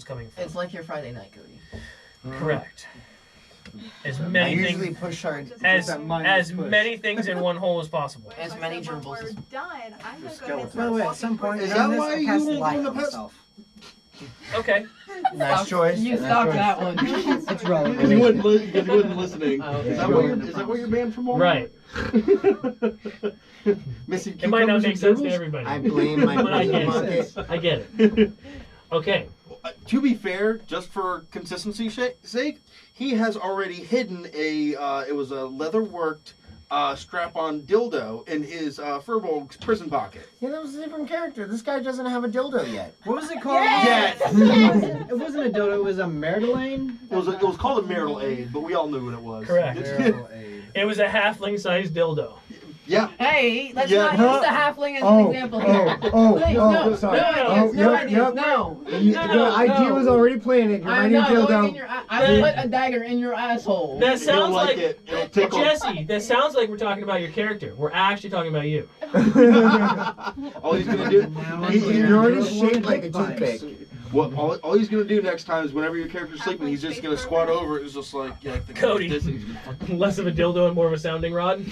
coming from. It's like your Friday night, Cody. Correct. As I many usually things push hard. as many things in one hole as possible. As many When gerbils we're as... done, I'm gonna go get By the way, at some point, Is in that this, why I you cast won't light go in the on pet- myself. Okay. Nice choice. You nice stopped choice. that one. It's relevant. Because you wasn't listening. Oh, okay. Is that what you're banned from? Right. Missing It might not cucumbers make and sense to gerbils? everybody. I blame my But I get pocket. it. I get it. Okay. To be fair, just for consistency's sake, he has already hidden it was a leather worked strap-on dildo in his Furbolg's prison pocket. Yeah, that was a different character. This guy doesn't have a dildo yet. What was it called? Yes! It wasn't a dildo, it was a Merdelaine? It was called a marital aid, but we all knew what it was. Correct. It was a halfling-sized dildo. Yeah. Hey, let's Yeah. not use the halfling as an example here. Please, no, sorry. no ideas, no ideas, no. The idea was already planted. You're I'm writing not going dildo. in your I will put a dagger in your asshole. That You'll sounds like it. It'll tickle. Jesse. That sounds like we're talking about your character. We're actually talking about you. All he's gonna do. You're already shaped like a toothpick. All he's gonna do next time is whenever your character's sleeping, he's just gonna squat over. It's just like Cody. Less of a dildo and more of a sounding rod.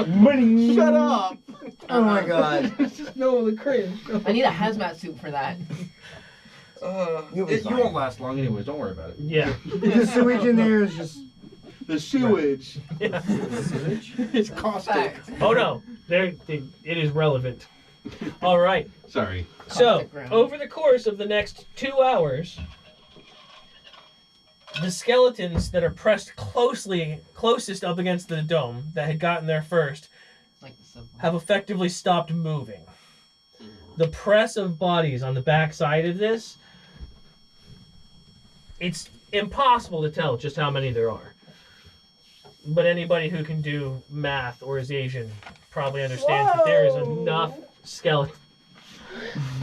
Money. Shut up! Oh my god. No, the cringe. I need a hazmat suit for that. You'll be You fine. won't last long anyways. Don't worry about it. Yeah. The sewage in there is just. The sewage. Yeah. It's caustic. Fact. Oh no, it is relevant. All right. Sorry. So Caustic ground. over the course of the next 2 hours, the skeletons that are pressed closest up against the dome that had gotten there first Like the subway. have effectively stopped moving. The press of bodies on the back side of this, it's impossible to tell just how many there are. But anybody who can do math or is Asian probably understands that there is enough skeletons.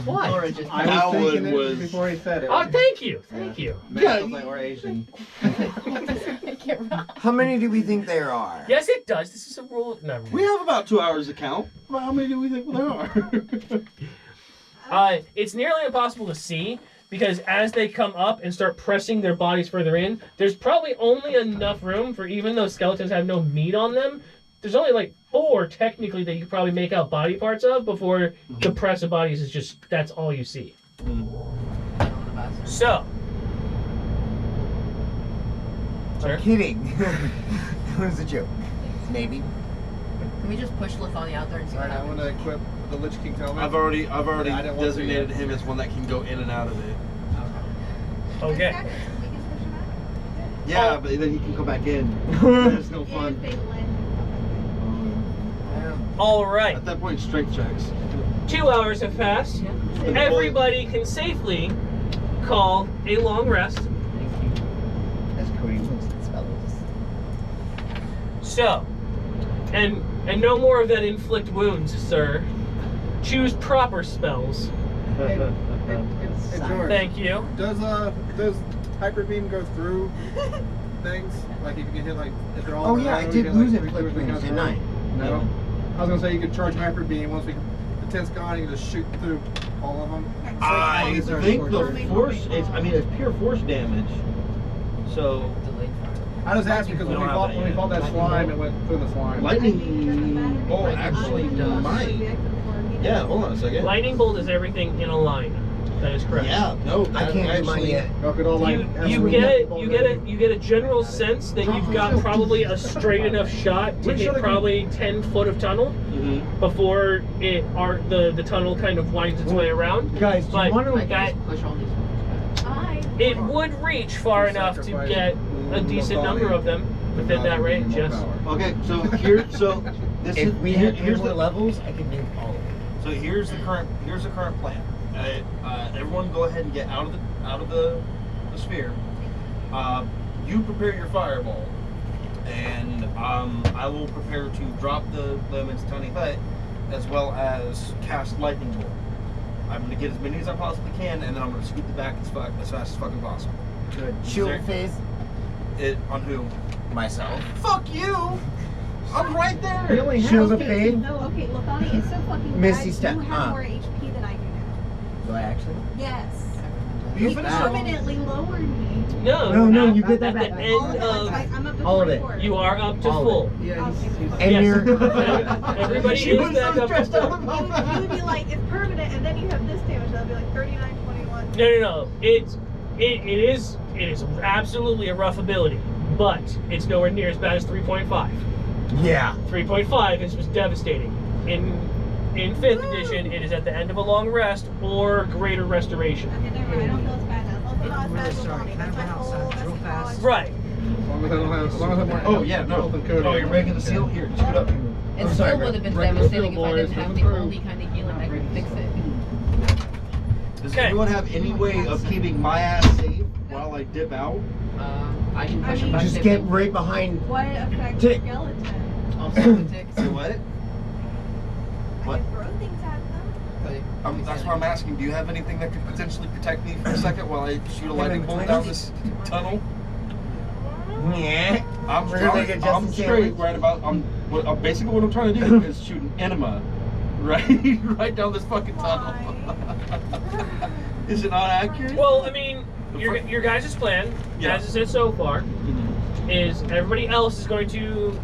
What? Laura just I That was thinking one it was- before he said it. Oh, thank you. Thank you. Yeah, like we're Asian. How many do we think there are? Yes, it does. This is a rule. No, We have about 2 hours to count. Well, how many do we think there are? It's nearly impossible to see because as they come up and start pressing their bodies further in, there's probably only enough room for, even though skeletons have no meat on them, there's only like 4 technically that you could probably make out body parts of before the press of bodies is just, that's all you see. So. Sir? I'm kidding. That was a joke. Maybe. Can we just push Lithani out there and see what Alright, I want happens? to equip the Lich King helmet. I've already I didn't want to designated yet. him as one that can go in and out of it. Okay. We can push him out. Yeah, but then he can come back in. It's no If fun. they land. All right. At that point, strength checks. 2 hours have passed. Everybody can safely call a long rest. As Cody looks at spells. So, and no more of that inflict wounds, sir. Choose proper spells. Hey, George, Thank you. does Hyper Beam go through things? Like if you can hit like if they're all Oh in a yeah, row, I you did can, lose like, it, quickly Flip go Wings, through? didn't I? No. I was gonna say you could charge Hyper Beam once the tent's gone, you can just shoot through all of them. I think the force, it's pure force damage. So, Delayed fire. I just asked because We when don't we have fought it that slime, it went through the slime. lightning bolt actually might. Yeah, hold on a second. Lightning bolt is everything in a line. That is correct. Yeah, no, I that can't do mine actually. yet. Y'all could all like You absolutely get a general sense that you've got probably a straight enough shot to hit probably 10 foot of tunnel Mhm. before the tunnel kind of winds its way around. Guys, do But you want I to... can just push all these ones back. it would reach far enough to get a decent number of them within that range. Yes. Okay, so this If is we had here's more the levels, I could do all of them. so here's the current plan. Everyone, go ahead and get out of the sphere. You prepare your fireball, and I will prepare to drop the lemons tiny hut, as well as cast lightning bolt. I'm gonna get as many as I possibly can, and then I'm gonna scoot the back as fast as fucking possible. Good. Shield There- phase. It on who? Myself. Fuck you! I'm right there. Shield of Okay, faith. no, okay, Lithani is so fucking Misty bad. step, You have huh? more HP than I do now. Do I actually? Yes. You You permanently lowered me. No, you get that at back. the end of I'm up to all of it. 44. you are up to All of full. Yeah, he's And Yes. you're. Everybody She is was back so up to stressed full. out about that. You would be like, it's permanent, and then you have this damage. That'll be like 39, 21. No. It is absolutely a rough ability, but it's nowhere near as bad as 3.5. Yeah. 3.5 was devastating. In 5th edition, it is at the end of a long rest or greater restoration. Okay, never mind. I don't feel as bad now. Also not as bad as Lonnie. That's my whole. That's my Right. As long as I don't have. As long as I'm wearing. Oh yeah, no. health and code. Oh, you're breaking the seal. Here, scoot up. It I'm still sorry, would have been break the devastating if seal, I didn't boys. have Doesn't the prove. only kind of healing that could fix it. Does Okay. anyone have any way of keeping my ass safe while I dip out? I can push I him mean- back. Just get right behind. What affects Tick. skeleton? Also the ticks. Say what? I What? can throw things at them. That's why I'm asking. Do you have anything that could potentially protect me for a second while I shoot a lightning bolt down this tunnel? Yeah. I'm We're gonna make a Justin straight. sandwich. Right about. Basically what I'm trying to do is shoot an enema, right down this fucking tunnel. Is it not accurate? Well, I mean, your guys' plan, Yeah. as it said so far, is everybody else is going to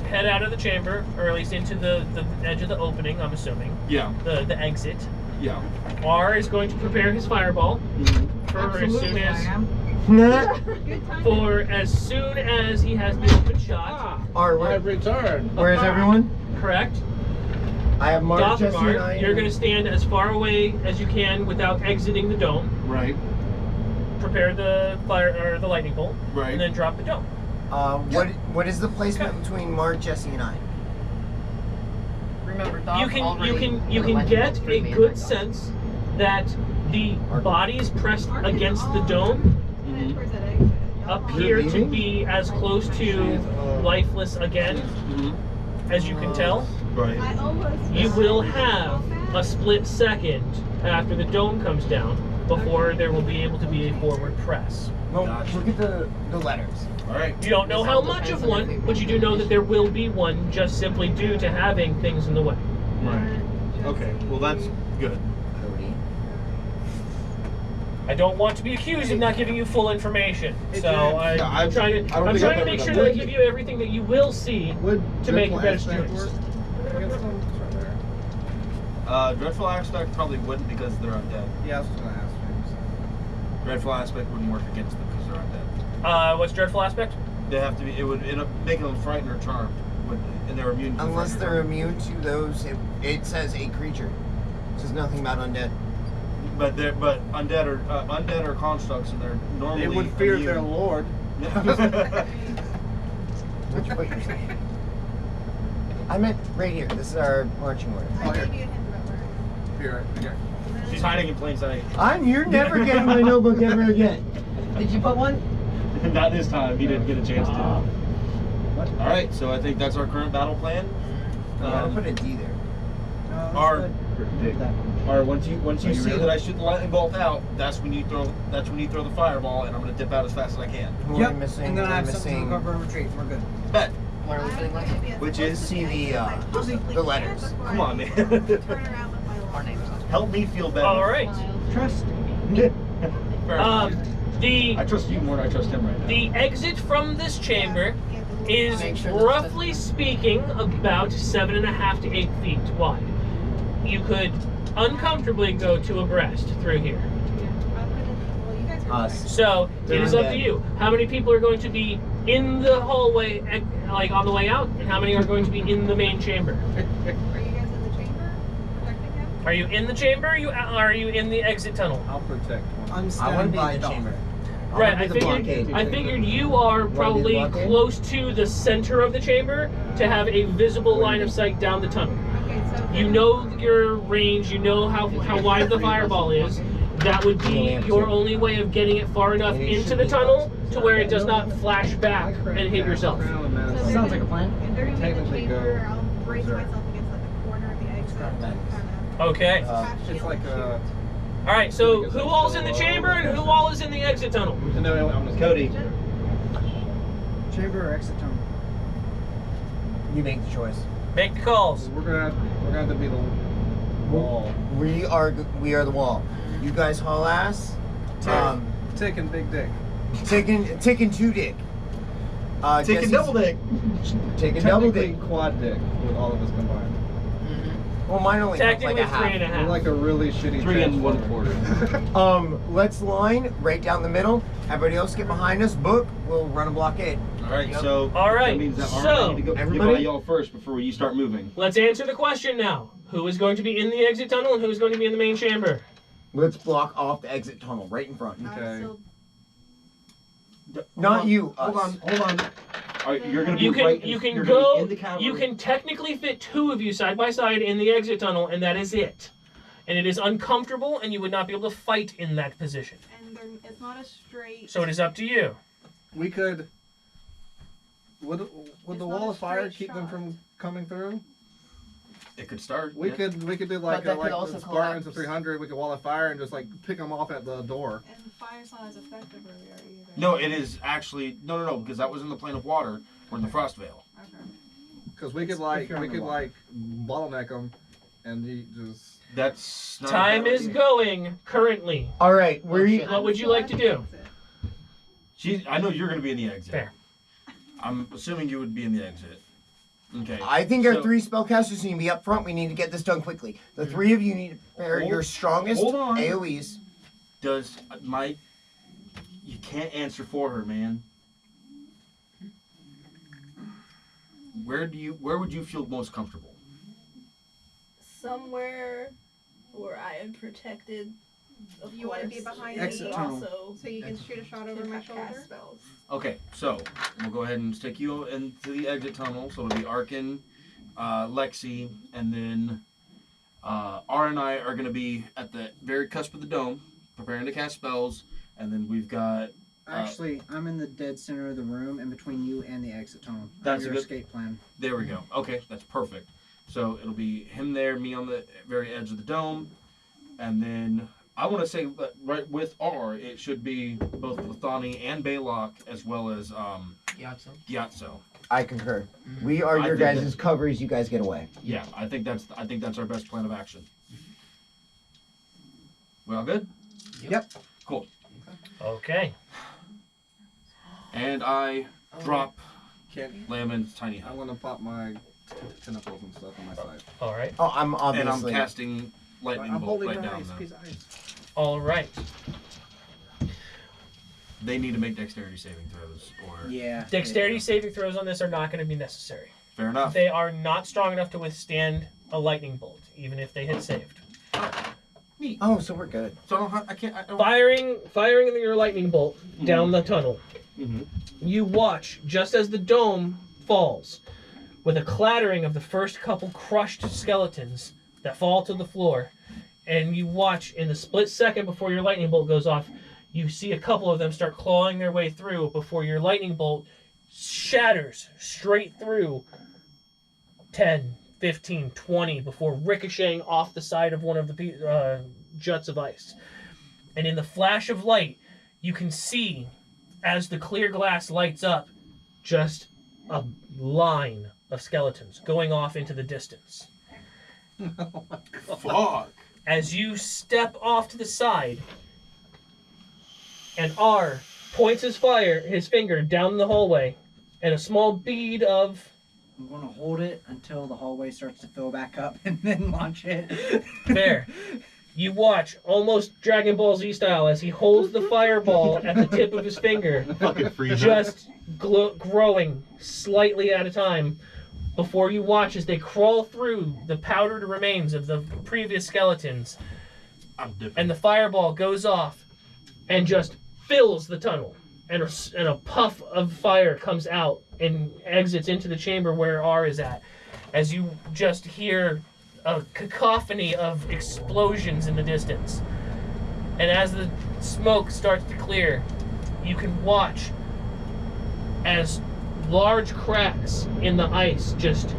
head out of the chamber, or at least into the edge of the opening, I'm assuming. Yeah. The exit. Yeah. R is going to prepare his fireball for as soon as Nah. Good time. for as soon as he has the open shot. Or I've returned. where's everyone? Correct. I have Mark, Jesse, and I. Dothmar, you're going to stand as far away as you can without exiting the dome. Right. Prepare the fire or the lightning bolt, Right. and then drop the dome. What is the placement between Mark, Jesse, and I? Remember, Doc You can already get a good sense that the bodies pressed against the dome Head towards that exit. appear to leaving? be as close to lifeless again as you can tell. Right. I almost. You will have a split second after the dome comes down before there will be able to be a forward press. Well, Gotcha. look at the letters. All right. You don't know how much of one, but you do know that there will be one just simply due to having things in the way. Right. Okay. Well, that's good. Cody. I don't want to be accused of not giving you full information, so I'm trying I don't to think I've make ever sure done that I that. give you everything that you will see Would to make your best dreadful choice. aspect work? I guess it's right there. Dreadful aspect probably wouldn't because they're undead. Yeah, I was just gonna ask you. Dreadful aspect wouldn't work against them because they're undead. What's dreadful aspect? They have to be. It would end up making them frightened or charmed, and they're immune. To Unless frightened or they're charmed. immune to those, it says a creature. It says nothing about undead. But undead are constructs, and they're normally. They would fear immune. their lord. Which what you're saying? I meant right here. This is our marching order. Oh, I here. gave you a hint about where. Here. She's hiding in plain sight. You're never getting my notebook ever again. Did you put one? Not this time. He didn't get a chance to. All right. So I think that's our current battle plan. I'm gonna put a D there. Once you see that I shoot the lightning bolt out, that's when you throw the fireball, and I'm gonna dip out as fast as I can. Who are we missing? And then I We're have something to missing. cover and retreat. We're good. Bet. Why are we feeling like it? Which is see the letters. Come on, man. Turn around with my Our names. Help me feel better. All right. Trust. Fair enough. The I trust you more than I trust him right now. the exit from this chamber is Make sure that's roughly speaking about 7.5 to 8 feet wide. You could uncomfortably go to abreast through here. Us. So it is up to Undead. you. How many people are going to be in the hallway, like on the way out, and how many are going to be in the main chamber? Are you guys in the chamber protecting him? Are you in the chamber? Are you in the exit tunnel? I'll protect one. I'm I standing want to be by in the Doc. chamber. I Right, wanna I be the figured. blockade. I figured you are probably blockade? close to the center of the chamber to have a visible line of sight down the tunnel. Okay, so You know your range. You know how wide the fireball is. That would be your only way of getting it far enough into the tunnel to where it does not flash back and hit yourself. Sounds like a plan. if they're gonna be in the Technically chamber, go I'll brace reserve. myself against like the corner of the exit. Kind Okay. of. It's like a. All right. So who all's in the chamber and who all is in the exit tunnel? No, I'm just Cody. Chamber or exit tunnel? You make the choice. Make the calls. We're gonna have to be the Wall. We are the wall. You guys haul ass. Taking big dick. Taking two dick. Taking Jesse's- double dick. Taking double Technically dick. quad dick with all of us combined. Well, mine only has Technically like a 3.5. half. We're like a really shitty 3 Transformer. 1/4. Let's line right down the middle. Everybody else get behind us. Book. We'll run a blockade. All right, Yep. so All right, that means that so, Arm need to go get everybody- by y'all first before you start moving. Let's answer the question now. Who is going to be in the exit tunnel and who is going to be in the main chamber? Let's block off the exit tunnel right in front. Okay. Not you. Hold Us. on. All right, you're gonna be You can right. you can you're gonna go. be in the cavern. You can technically fit 2 of you side by side in the exit tunnel, and that is it. And it is uncomfortable, and you would not be able to fight in that position. And it's not a straight. So it is up to you. We could. Would the It's wall not a of fire straight keep them shot. from coming through? It could start. We yeah. could do like But that could the also Spartans collapse. of 300. We could wall of fire and just like pick them off at the door. And fire's not as effective where we are either. No, it is actually no, because that was in the plane of water or the frost veil. Okay. Because we could bottleneck them, and you just. That's not a Time bad is idea. going currently. All right. What would you like to do? I know you're gonna be in the exit. Fair. I'm assuming you would be in the exit. Okay. I think our So- 3 spellcasters need to be up front. We need to get this done quickly. The 3 of you need to prepare your strongest hold on. AoEs. Does my? You can't answer for her, man. Where would you feel most comfortable? Somewhere where I am protected. Of You want to be course, behind Exit me, tunnel. also so you can shoot a shot over can my cast shoulder. spells. Okay, so we'll go ahead and stick you into the exit tunnel. So it'll be Arkin, Lexi, and then R and I are going to be at the very cusp of the dome, preparing to cast spells. And then we've got Actually, I'm in the dead center of the room in between you and the exit tunnel. That's your a good- escape plan. there we go. Okay, that's perfect. So it'll be him there, me on the very edge of the dome, and then I want to say that right with R, it should be both Lithani and Baylock as well as Gyatso. I concur. We are I your think guys' cover as you guys get away. Yeah, I think that's our best plan of action. We all good? Yep. Cool. Okay. And I drop Can't. Lamon's tiny I'm hut. gonna pop my tentacles and stuff on my side. All right. Oh, I'm And obviously. I'm casting lightning I'm bolt holding right my down ice, there. piece of ice. All right. They need to make dexterity saving throws, or Yeah. Dexterity saving throws on this are not going to be necessary. fair enough. They are not strong enough to withstand a lightning bolt, even if they had saved. Oh, so we're good. So I don't. I can't. I don't. Firing your lightning bolt down the tunnel. Mhm. You watch just as the dome falls, with a clattering of the first couple crushed skeletons that fall to the floor, and you watch in the split second before your lightning bolt goes off, you see a couple of them start clawing their way through before your lightning bolt shatters straight through 10, 15, 20 before ricocheting off the side of one of the juts of ice. And in the flash of light, you can see, as the clear glass lights up, just a line of skeletons going off into the distance. Fuck. As you step off to the side, and R points his finger down the hallway, and a small bead of I'm going to hold it until the hallway starts to fill back up and then launch it. there. You watch, almost Dragon Ball Z style, as he holds the fireball at the tip of his finger, Fucking freeze. just growing slightly at a time, before you watch as they crawl through the powdered remains of the previous skeletons, I'm dipping. and the fireball goes off and just fills the tunnel, and a puff of fire comes out and exits into the chamber where R is at, as you just hear a cacophony of explosions in the distance. And as the smoke starts to clear, you can watch as large cracks in the ice just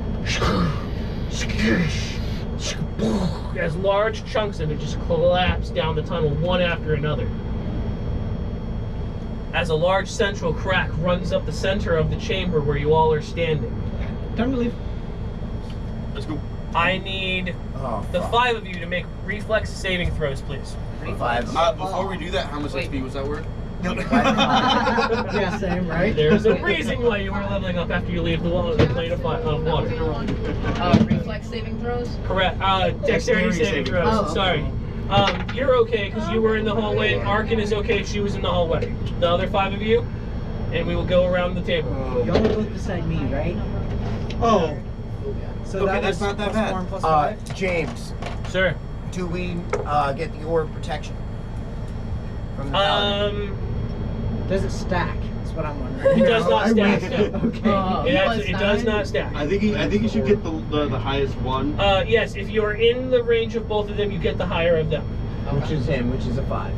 as large chunks of it just collapse down the tunnel one after another. As a large central crack runs up the center of the chamber where you all are standing. Time to leave. Let's go. I need Oh, the fuck. 5 of you to make reflex saving throws, please. 5. Before we do that, how much HP was that worth? Yeah, same, right? There's a reason why you are leveling up after you leave the plane of water. Reflex saving throws? Correct. Dexterity saving throws. Oh, okay. Sorry. You're okay because you were in the hallway. Arkin is okay. She was in the hallway. The other 5 of you, and we will go around the table. Y'all are both beside me, right? Oh. So Okay, that that's was not that plus bad. 4 and plus 5? James, Sir. do we get the orb of protection from the paladin? Does it stack? That's what I'm wondering. It does not stack. No. Okay. It does not stack. I think you should get the highest one. Yes, if you are in the range of both of them, you get the higher of them. Which is him, which is a 5.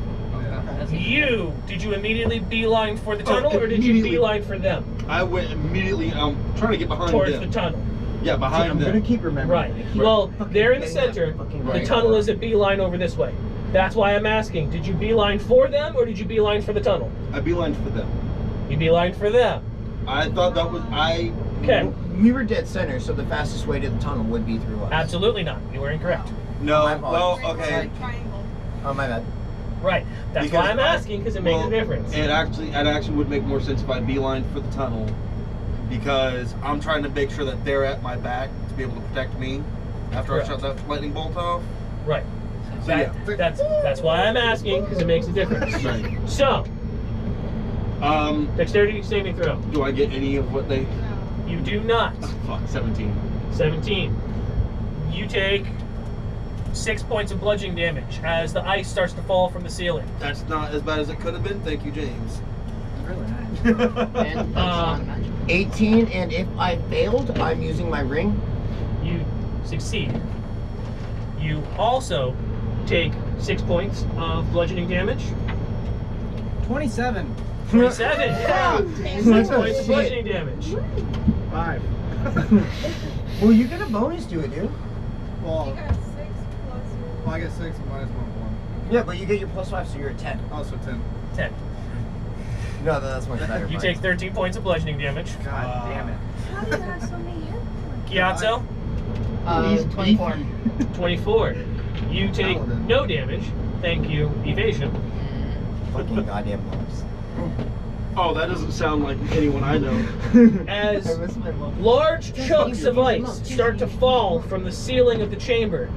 Did you immediately beeline for the tunnel, or did you immediately. beeline for them? I went immediately. Trying to get behind Towards them. the tunnel. Yeah, behind I'm them. gonna keep remembering. Right. Well, they're in the center. The tunnel is a beeline over this way. That's why I'm asking. Did you beeline for them, or did you beeline for the tunnel? I beelined for them. You beelined for them. I thought that was Okay. We were dead center, so the fastest way to the tunnel would be through us. Absolutely not. You were incorrect. No. My Well, apologies. okay. Triangle. Oh, my bad. Right. That's Because why I'm asking, because it makes a difference. It actually would make more sense if I beelined for the tunnel, because I'm trying to make sure that they're at my back to be able to protect me after Correct. I shut that lightning bolt off. Right. So yeah. That's why I'm asking, because it makes a difference. Right. So, dexterity saving throw. Do I get any of what they? You do not. Fuck, 17. 17. You take 6 points of bludgeoning damage as the ice starts to fall from the ceiling. That's not as bad as it could have been. Thank you, James. Really nice. And that's magic. 18, and if I failed, I'm using my ring. You succeed. You also take 6 points of bludgeoning damage. 27. 27. Yeah. 6 points of bludgeoning damage. 5. Well, you get a bonus to it, dude. You Well, got 6 plus your... I get 6 minus 1. Yeah, but you get your plus 5, so you're at 10. Oh, so 10. 10. No, that's much better. You Mike. take 13 points of bludgeoning damage. God damn it. How do you have so many hit points? Gyatso, 24. 24. You take no damage. Thank you, evasion. Fucking goddamn moves. Oh, that doesn't sound like anyone I know. As I miss my mom. large chunks of ice start to fall from the ceiling of the chamber,